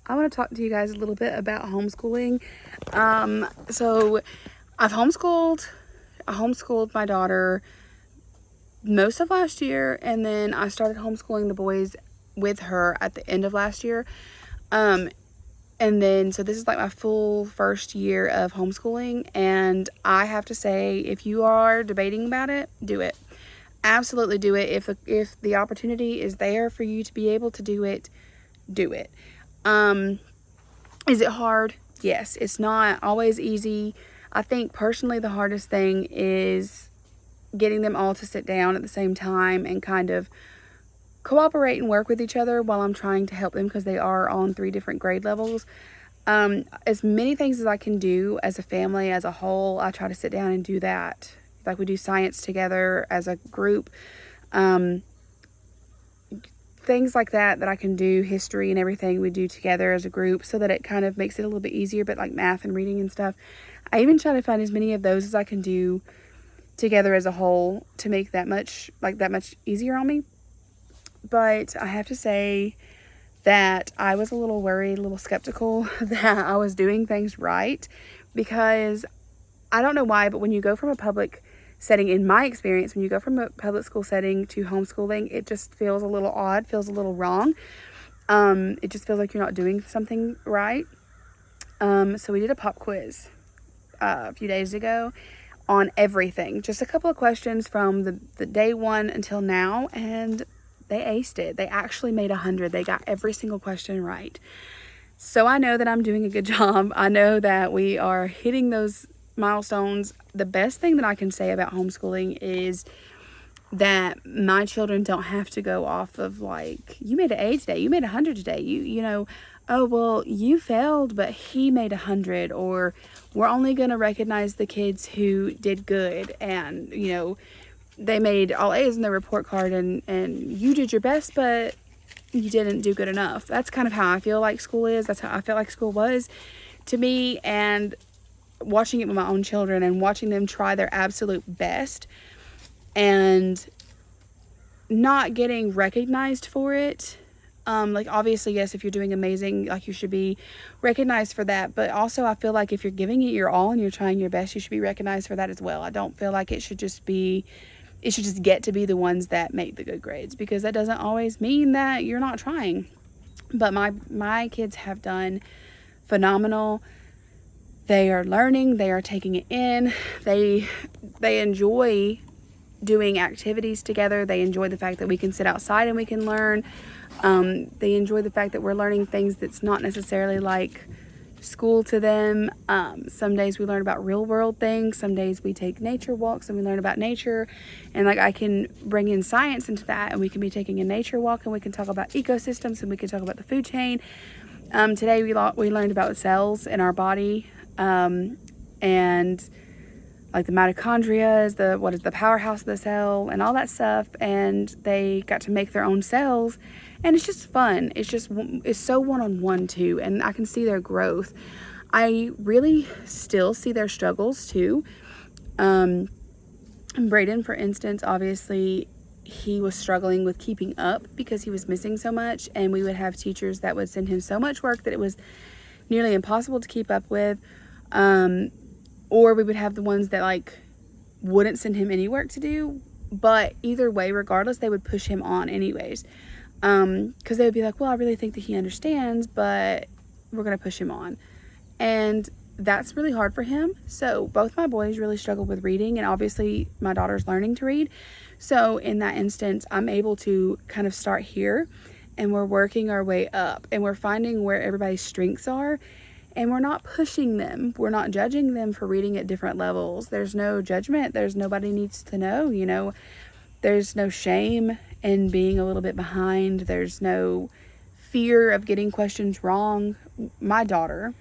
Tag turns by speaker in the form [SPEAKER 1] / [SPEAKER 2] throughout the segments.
[SPEAKER 1] I want to talk to you guys a little bit about homeschooling. So I homeschooled my daughter most of last year, and then I started homeschooling the boys with her at the end of last year. Um, and then, so this is like my full first year of homeschooling, and I have to say, if you are debating about it, do it. Absolutely do it. If the opportunity is there for you to be able to do it, do it. Um, Is it hard? Yes. It's not always easy. I think personally the hardest thing is getting them all to sit down at the same time and kind of cooperate and work with each other while I'm trying to help them because they are on 3 different grade levels. As many things as I can do as a family, as a whole, I try to sit down and do that. Like we do science together as a group. Um, Things like that I can do, history and everything we do together as a group, so that it kind of makes it a little bit easier. But like math and reading and stuff, I even try to find as many of those as I can do together as a whole to make that much easier on me. But I have to say that I was a little worried, a little skeptical that I was doing things right, because I don't know why, but when you go from a public setting, in my experience, when you go from a public school setting to homeschooling, it just feels a little odd, feels a little wrong. It just feels like you're not doing something right. So we did a pop quiz a few days ago on everything. Just a couple of questions from the day one until now, and they aced it. They actually made 100. They got every single question right. So I know that I'm doing a good job. I know that we are hitting those milestones. The best thing that I can say about homeschooling is that my children don't have to go off of like, you made an A today, you made 100 today, oh well, you failed but he made 100, or we're only going to recognize the kids who did good, and they made all A's in their report card, and you did your best but you didn't do good enough. That's kind of how I feel like school is. That's how I felt like school was to me. And watching it with my own children and watching them try their absolute best and not getting recognized for it. Like obviously, yes, if you're doing amazing, like you should be recognized for that. But also I feel like if you're giving it your all and you're trying your best, you should be recognized for that as well. I don't feel like it should just get to be the ones that make the good grades, because that doesn't always mean that you're not trying. But my kids have done phenomenal. They are learning, they are taking it in. They enjoy doing activities together. They enjoy the fact that we can sit outside and we can learn. They enjoy the fact that we're learning things that's not necessarily like school to them. Some days we learn about real world things. Some days we take nature walks and we learn about nature. And like I can bring in science into that, and we can be taking a nature walk and we can talk about ecosystems and we can talk about the food chain. Today we learned about cells in our body, and like the mitochondria is the powerhouse of the cell and all that stuff. And they got to make their own cells, and it's just fun. It's so one-on-one too, and I can see their growth. I really still see their struggles too. Brayden, for instance, obviously he was struggling with keeping up because he was missing so much, and we would have teachers that would send him so much work that it was nearly impossible to keep up with. Or we would have the ones that like wouldn't send him any work to do, but either way, regardless, they would push him on anyways. Because they would be like, well, I really think that he understands, but we're going to push him on. And that's really hard for him. So both my boys really struggle with reading, and obviously my daughter's learning to read. So in that instance, I'm able to kind of start here, and we're working our way up, and we're finding where everybody's strengths are. And we're not pushing them. We're not judging them for reading at different levels. There's no judgment. Nobody needs to know. There's no shame in being a little bit behind. There's no fear of getting questions wrong. My daughter,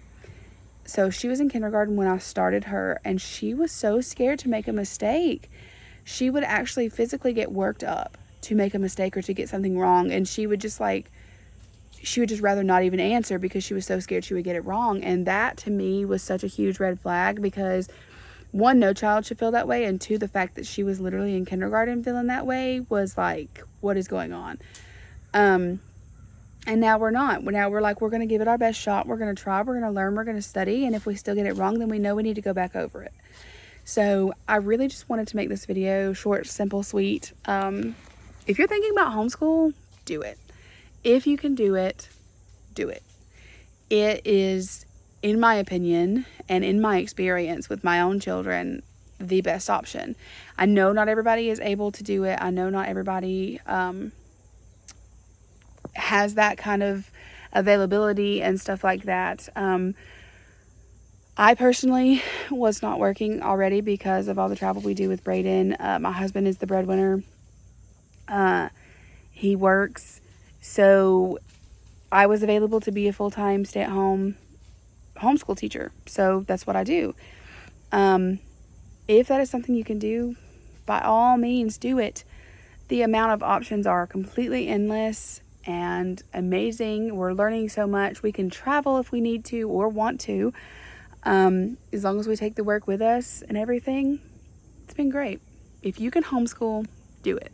[SPEAKER 1] so she was in kindergarten when I started her, and she was so scared to make a mistake. She would actually physically get worked up to make a mistake or to get something wrong. And she would just rather not even answer because she was so scared she would get it wrong. And that to me was such a huge red flag, because one, no child should feel that way, and two, the fact that she was literally in kindergarten feeling that way was like, what is going on? And now we're not. Now we're like, we're going to give it our best shot. We're going to try. We're going to learn. We're going to study. And if we still get it wrong, then we know we need to go back over it. So I really just wanted to make this video short, simple, sweet. If you're thinking about homeschool, do it. If you can do it, do it. It is, in my opinion, and in my experience with my own children, the best option. I know not everybody is able to do it. I know not everybody has that kind of availability and stuff like that. I personally was not working already because of all the travel we do with Brayden. My husband is the breadwinner. He works, so I was available to be a full-time stay-at-home homeschool teacher. So that's what I do. If that is something you can do, by all means, do it. The amount of options are completely endless and amazing. We're learning so much. We can travel if we need to or want to. As long as we take the work with us and everything, it's been great. If you can homeschool, do it.